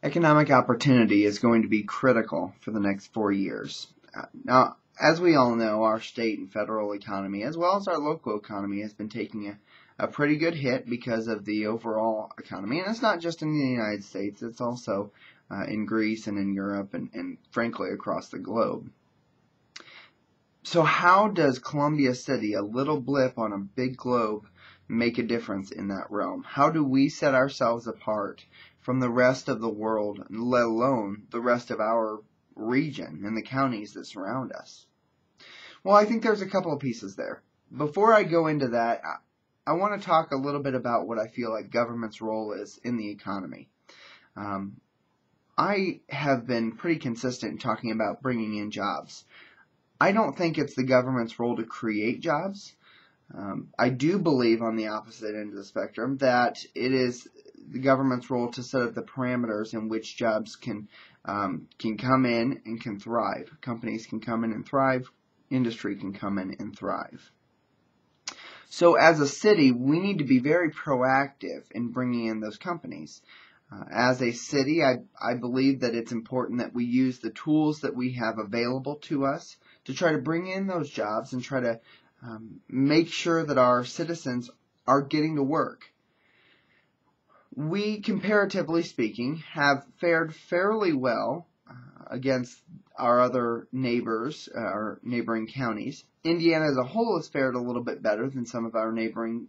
Economic opportunity is going to be critical for the next 4 years. Now, as we all know, our state and federal economy, as well as our local economy, has been taking a pretty good hit because of the overall economy. And it's not just in the United States, it's also in Greece and in Europe and frankly across the globe. So how does Columbia City, a little blip on a big globe, make a difference in that realm? How do we set ourselves apart from the rest of the world, let alone the rest of our region and the counties that surround us? Well, I think there's a couple of pieces there. Before I go into that, I want to talk a little bit about what I feel like government's role is in the economy. I have been pretty consistent in talking about bringing in jobs. I don't think it's the government's role to create jobs. I do believe on the opposite end of the spectrum that it is the government's role to set up the parameters in which jobs can come in and can thrive. Companies can come in and thrive. Industry can come in and thrive. So as a city, we need to be very proactive in bringing in those companies. As a city, I believe that it's important that we use the tools that we have available to us to try to bring in those jobs and try to make sure that our citizens are getting to work. We, comparatively speaking, have fared fairly well against our other neighbors, our neighboring counties. Indiana as a whole has fared a little bit better than some of our neighboring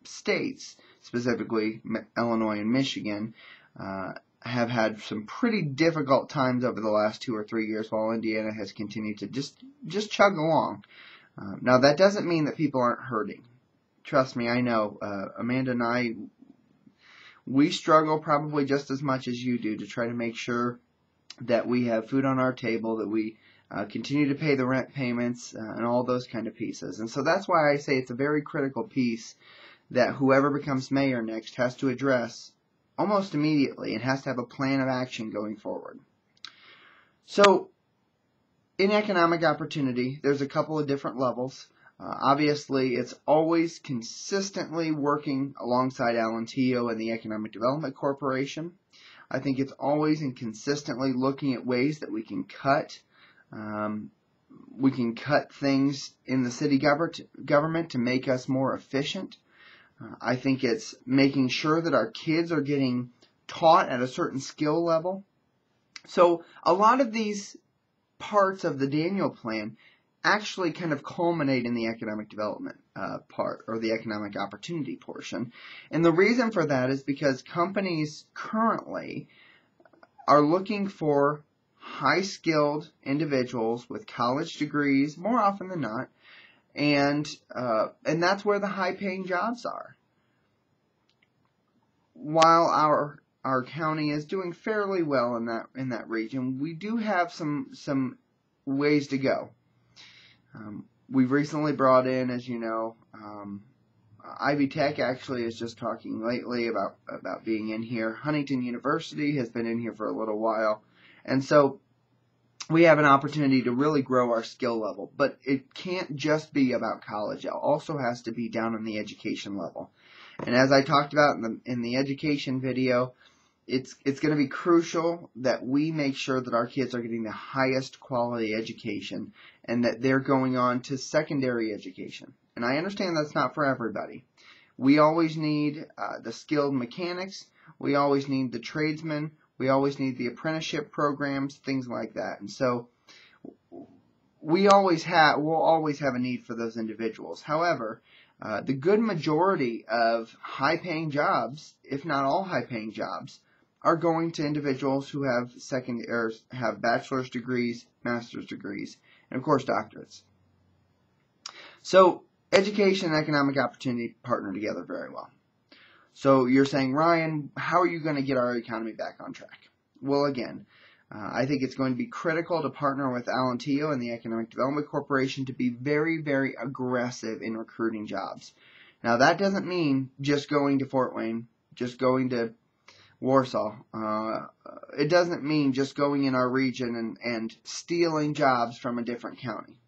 states, specifically Illinois and Michigan, have had some pretty difficult times over the last 2 or 3 years, while Indiana has continued to just chug along. Now, that doesn't mean that people aren't hurting. Trust me, I know. Amanda and I, we struggle probably just as much as you do to try to make sure that we have food on our table, that we continue to pay the rent payments, and all those kind of pieces. And so that's why I say it's a very critical piece that whoever becomes mayor next has to address almost immediately and has to have a plan of action going forward. So in economic opportunity, there's a couple of different levels. Obviously, it's always consistently working alongside Allen-Tio and the Economic Development Corporation. I think it's always and consistently looking at ways that we can cut things in the city government to make us more efficient. I think it's making sure that our kids are getting taught at a certain skill level. So a lot of these parts of the Daniel Plan actually kind of culminate in the economic development part, or the economic opportunity portion. And the reason for that is because companies currently are looking for high-skilled individuals with college degrees, more often than not, and that's where the high-paying jobs are. While our county is doing fairly well in that region, we do have some ways to go. We've recently brought in, as you know, Ivy Tech actually is just talking lately about being in here. Huntington University has been in here for a little while, and so we have an opportunity to really grow our skill level. But it can't just be about college. It also has to be down on the education level. And as I talked about in the education video, it's going to be crucial that we make sure that our kids are getting the highest quality education and that they're going on to secondary education. And I understand that's not for everybody. We always need the skilled mechanics. We always need the tradesmen. We always need the apprenticeship programs, things like that. And so we'll always have a need for those individuals. However, the good majority of high-paying jobs, if not all high-paying jobs, are going to individuals who have bachelor's degrees, master's degrees, and of course doctorates. So education and economic opportunity partner together very well. So you're saying, Ryan, how are you going to get our economy back on track? Well, again, I think it's going to be critical to partner with Allen-Tio and the Economic Development Corporation to be very, very aggressive in recruiting jobs. Now, that doesn't mean just going to Fort Wayne, just going to Warsaw. It doesn't mean just going in our region and stealing jobs from a different county.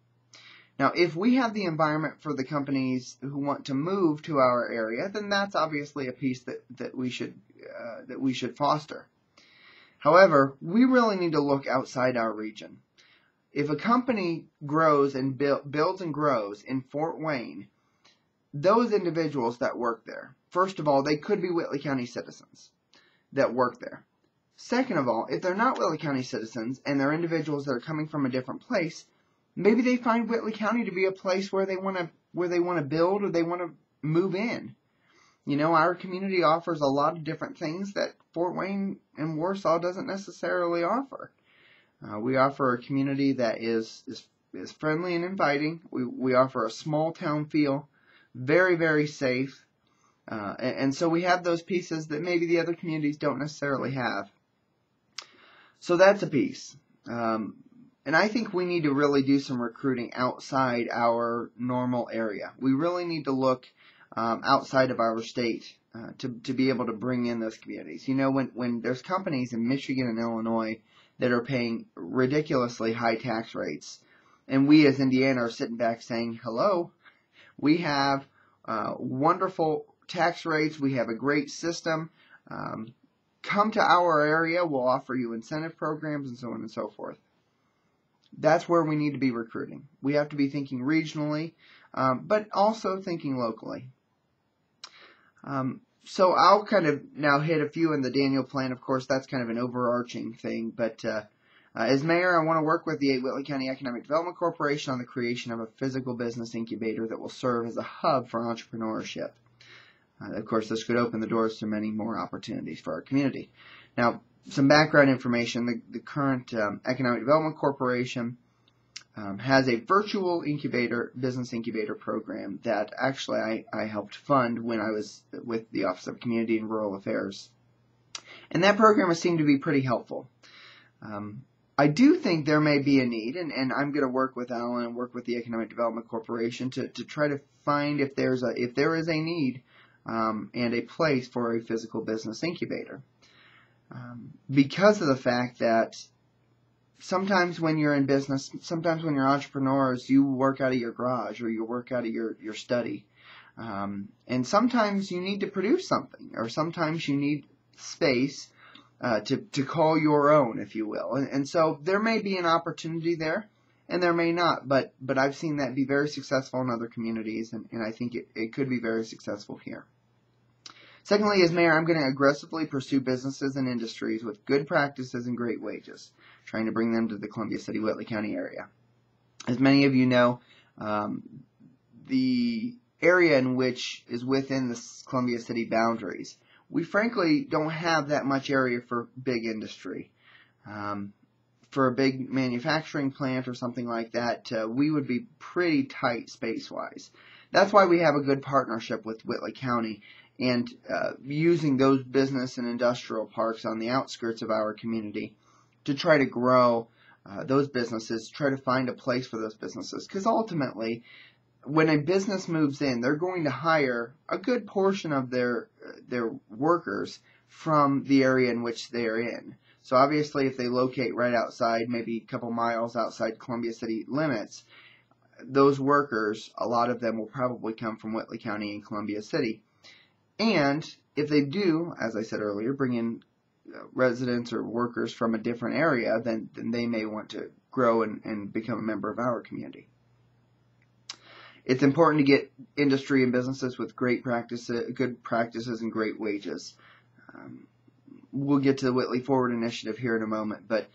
Now, if we have the environment for the companies who want to move to our area, then that's obviously a piece that we should foster. However, we really need to look outside our region. If a company grows and builds and grows in Fort Wayne, those individuals that work there, first of all, they could be Whitley County citizens that work there. Second of all, if they're not Whitley County citizens and they're individuals that are coming from a different place, maybe they find Whitley County to be a place where they want to build or they want to move in. You know, our community offers a lot of different things that Fort Wayne and Warsaw doesn't necessarily offer. We offer a community that is friendly and inviting. We offer a small town feel, very, very safe. And so we have those pieces that maybe the other communities don't necessarily have. So that's a piece. And I think we need to really do some recruiting outside our normal area. We really need to look outside of our state to be able to bring in those communities. You know, when there's companies in Michigan and Illinois that are paying ridiculously high tax rates, and we as Indiana are sitting back saying, hello, we have wonderful tax rates, we have a great system, come to our area, we'll offer you incentive programs and so on and so forth. That's where we need to be recruiting. We have to be thinking regionally, but also thinking locally. So I'll kind of now hit a few in the Daniel Plan. Of course, that's kind of an overarching thing. But as mayor, I want to work with the Whitley County Economic Development Corporation on the creation of a physical business incubator that will serve as a hub for entrepreneurship. Of course, this could open the doors to many more opportunities for our community. Now, some background information. The current Economic Development Corporation has a virtual business incubator program that actually I helped fund when I was with the Office of Community and Rural Affairs. And that program has seemed to be pretty helpful. I do think there may be a need, and I'm going to work with Alan and work with the Economic Development Corporation to try to find if there is a need and a place for a physical business incubator. Because of the fact that sometimes when you're in business, sometimes when you're entrepreneurs, you work out of your garage or you work out of your study. And sometimes you need to produce something, or sometimes you need space to call your own, if you will. And so there may be an opportunity there, and there may not. But I've seen that be very successful in other communities, and I think it could be very successful here. Secondly, as mayor, I'm going to aggressively pursue businesses and industries with good practices and great wages, trying to bring them to the Columbia City, Whitley County area. As many of you know, the area in which is within the Columbia City boundaries, we frankly don't have that much area for big industry. For a big manufacturing plant or something like that, we would be pretty tight space-wise. That's why we have a good partnership with Whitley County, and using those business and industrial parks on the outskirts of our community to try to grow those businesses, try to find a place for those businesses. Because ultimately, when a business moves in, they're going to hire a good portion of their workers from the area in which they're in. So obviously, if they locate right outside, maybe a couple miles outside Columbia City limits, those workers, a lot of them will probably come from Whitley County and Columbia City. And if they do, as I said earlier, bring in residents or workers from a different area, then they may want to grow and become a member of our community. It's important to get industry and businesses with good practices and great wages. We'll get to the Whitley Forward Initiative here in a moment, but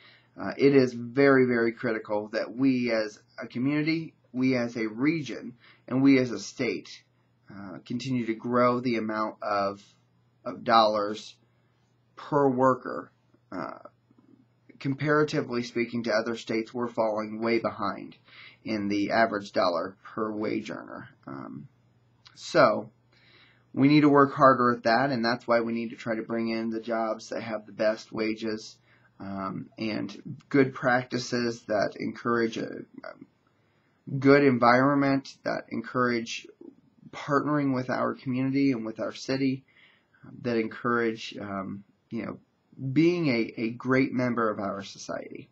it is very, very critical that we as a community, we as a region, and we as a state continue to grow the amount of dollars per worker. Comparatively speaking to other states, we're falling way behind in the average dollar per wage earner. So we need to work harder at that, and that's why we need to try to bring in the jobs that have the best wages and good practices that encourage a good environment, that encourage partnering with our community and with our city, that encourage being a great member of our society.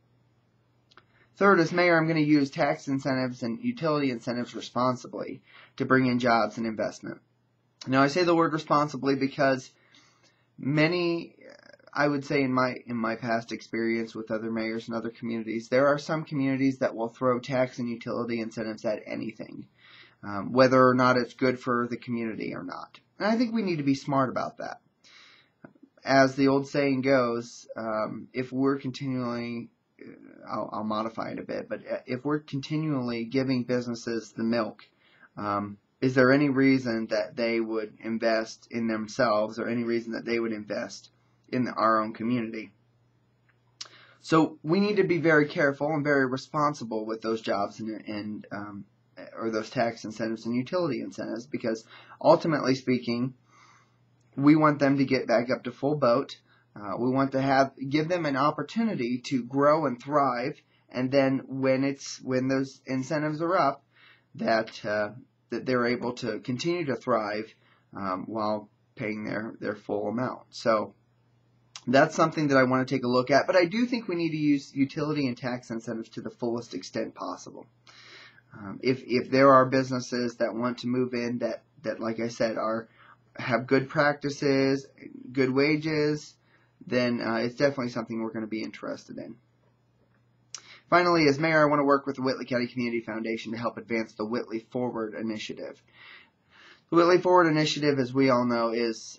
Third, as mayor, I'm going to use tax incentives and utility incentives responsibly to bring in jobs and investment. Now, I say the word responsibly because many, I would say in my past experience with other mayors and other communities, there are some communities that will throw tax and utility incentives at anything, whether or not it's good for the community or not. And I think we need to be smart about that. As the old saying goes, if we're continually, I'll modify it a bit, but if we're continually giving businesses the milk, is there any reason that they would invest in themselves, or any reason that they would invest in our own community? So we need to be very careful and very responsible with those jobs and or those tax incentives and utility incentives, because ultimately speaking, we want them to get back up to full boat. We want to give them an opportunity to grow and thrive, and then when those incentives are up, that they're able to continue to thrive while paying their full amount. So that's something that I want to take a look at. But I do think we need to use utility and tax incentives to the fullest extent possible. If there are businesses that want to move in that like I said have good practices, good wages, then it's definitely something we're going to be interested in. Finally, as mayor, I want to work with the Whitley County Community Foundation to help advance the Whitley Forward Initiative. The Whitley Forward Initiative, as we all know, is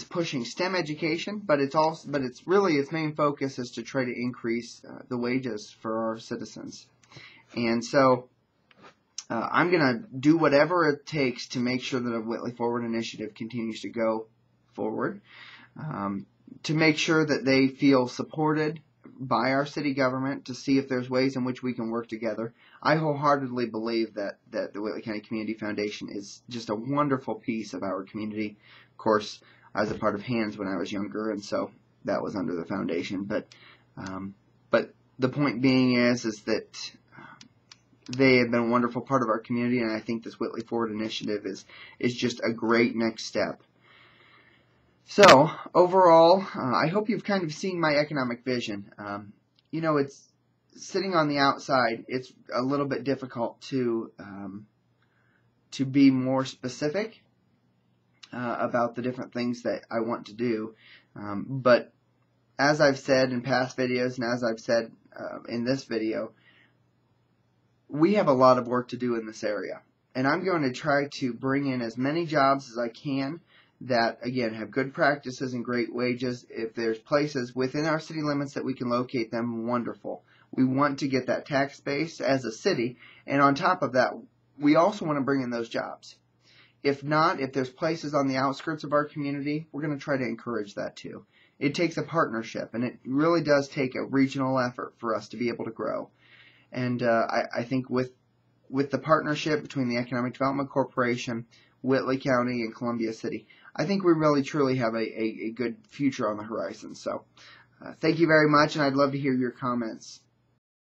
pushing STEM education, but its main focus is to try to increase the wages for our citizens. And so I'm going to do whatever it takes to make sure that the Whitley Forward Initiative continues to go forward, to make sure that they feel supported by our city government, to see if there's ways in which we can work together. I wholeheartedly believe that the Whitley County Community Foundation is just a wonderful piece of our community. Of course, I was a part of HANDS when I was younger, and so that was under the foundation. But the point being is that they have been a wonderful part of our community, and I think this Whitley Forward Initiative is just a great next step. So, overall, I hope you've kind of seen my economic vision. It's sitting on the outside, it's a little bit difficult to be more specific about the different things that I want to do. But as I've said in past videos, and as I've said in this video, we have a lot of work to do in this area. And I'm going to try to bring in as many jobs as I can that, again, have good practices and great wages. If there's places within our city limits that we can locate them, wonderful. We want to get that tax base as a city, and on top of that, we also want to bring in those jobs. If not, if there's places on the outskirts of our community, we're going to try to encourage that too. It takes a partnership, and it really does take a regional effort for us to be able to grow. And I think with the partnership between the Economic Development Corporation, Whitley County, and Columbia City, I think we really truly have a good future on the horizon. So thank you very much, and I'd love to hear your comments.